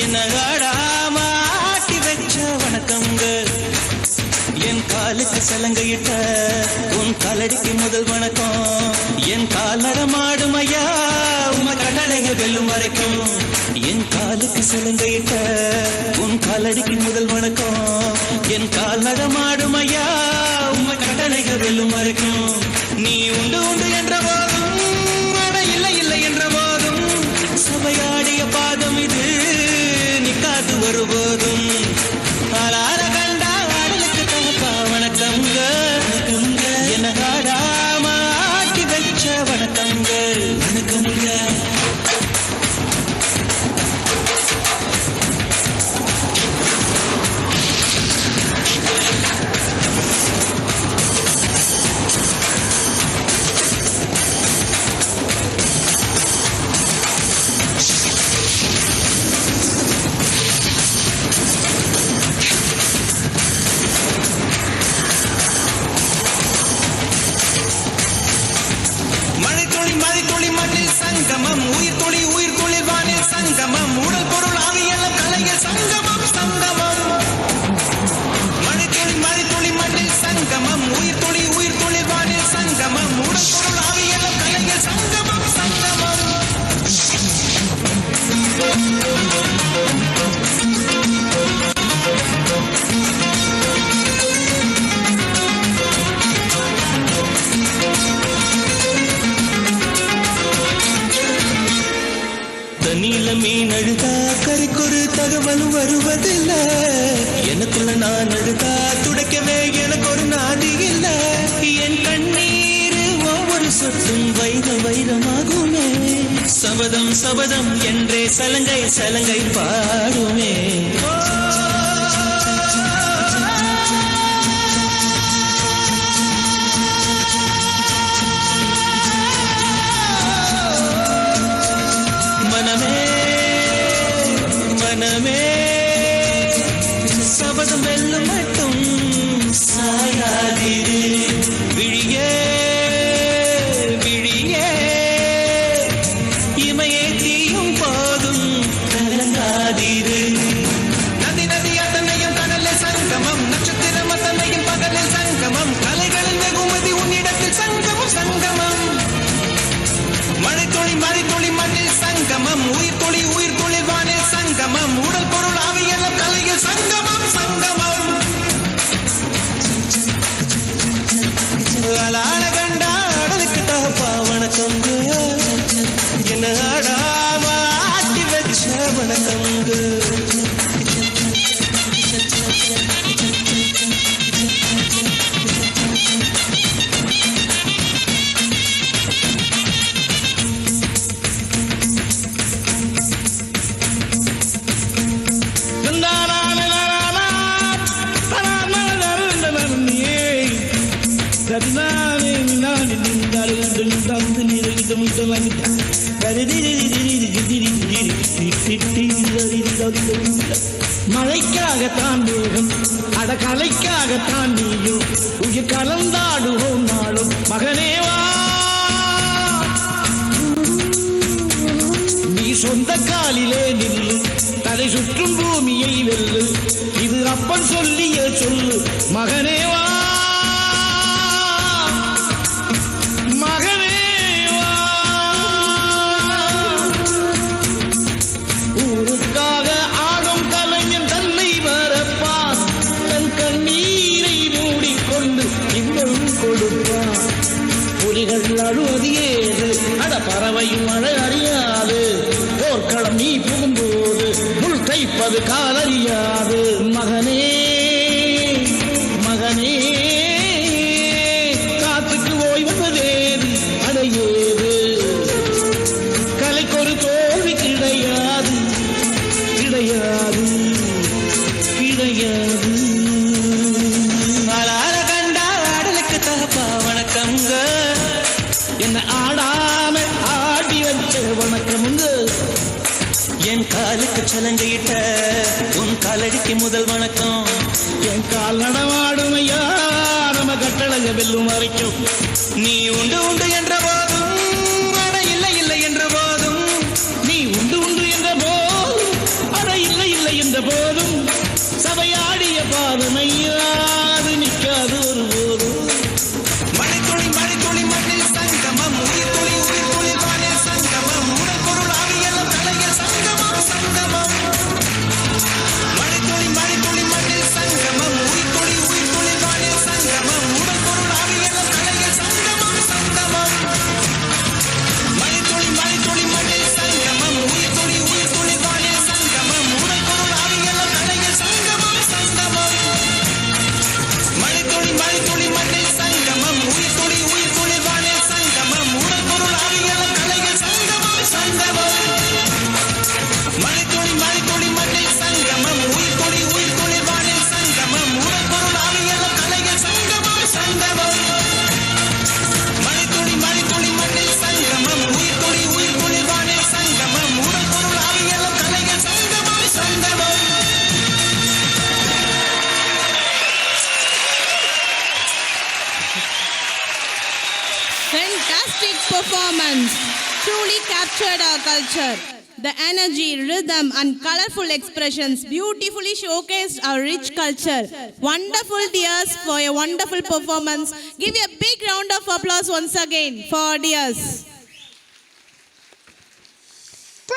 என்ன ஆடாம ஆட்டி வச்ச வணக்கங்க என் காலுக்கு சலங்கையிட்ட உன் காலடிக்கு முதல் வணக்கம் என் கால் நடமாடும் ஐயா உம கடலைங்க வெல்லும் வரைக்கும் என் காலுக்கு சலங்கையிட்ட உன் காலடிக்கு முதல் வணக்கம் என் கால் நடமாடும் ஐயா உம கடலைங்க வெல்லும் வரைக்கும் நீ உண்டு உண்டு என்ற போதும் அட இல்லை இல்லை என்ற போதும் சபையாடிய பாதம் இது நிக்காது வருபோதும் ஆளார கண்டா ஆடலுக்கு தகப்பா வணக்கங்க என்ன ஆடாம ஆட்டி வச்ச வணக்கங்க வணக்கங்க சங்கமம் உயிர் துளி வானில் சங்கமம் உடல் பொருள் ஆவியெல்லாம் கலையில் சங்கமம் சங்கமம் மழை துளி மண்ணில் சங்கமம் உயிர் துளி வானில் சங்கமம் உடல் பொருள் ஆவியெல்லாம் கலையில் சங்கமம் சங்கமம் நீல மீன் அழுதா கரைக்கொரு தகவலும் வருவதில்லை எனக்குள்ள நான் அழுதா துடைக்கவே எனக்கு ஒரு நாதி இல்லை என் கண்ணீர் ஒவ்வொரு சொத்தும் வைரமாகுமே சபதம் சபதம் என்றே சலங்கை பாடுமே மனமே சபதம் வெல்லும் மட்டும் சாயாதிரு விழியே இமையே தீயும் போதும் கலங்காதிரு நதி அத்தனையும் கடலில் சங்கமம் நட்சத்திரம் அத்தனையும் பகலில் சங்கமம் கலைகளின் வெகுமதி உன்னிடத்தில் சங்கமம் சங்கமம் மழை துளி மண்ணில் சங்கமம் உயிர் துளி வானில் சங்கமம் உடல் பொருள் ஆவியெல்லாம் கலையில் சங்கமம் சங்கமம் ஆளான கண்டா ஆடலுக்கு தகப்பா வணக்கங்க என்ன ஆடாம ஆட்டி வச்ச வணக்கங்க மழைக்காகத்தான் வேகம் அட கலைக்காகத்தான் நீயும் உயிர் கலந்தாடுவோம் நாளும் மகனேவா நீ சொந்த காலிலே நில்லு தலை சுற்றும் பூமியை வெல்லு இது அப்பன் சொல்லிய சொல்லு மகனேவா அழுவது ஏது அட பறவையும் மழை அறியாது போர்க்களம் நீ புகும்போது முள் தைப்பது காலறியாது மகனே காத்துக்கு ஓய்வதேது அடையேது கலைக்கொரு தோல்வி கிடையாது என்ன ஆடாம ஆடி வச்ச வணக்கமுங்க என் காலுக்கு சலங்கையிட்ட உன் காலடிக்கு முதல் வணக்கம் என் கால் நடமாடும் ஐயா நம்ம கட்டளங்க வெல்லும் வரைக்கும் நீ உண்டு உண்டு என்ற போதும் அட இல்லை இல்லை என்ற போதும் நீ உண்டு உண்டு என்ற போதும் அட இல்லை fantastic performance truly captured our culture. The energy, rhythm, and colorful expressions beautifully showcased our rich culture. Wonderful, dears, for a wonderful performance. Give a big round of applause once again for dears.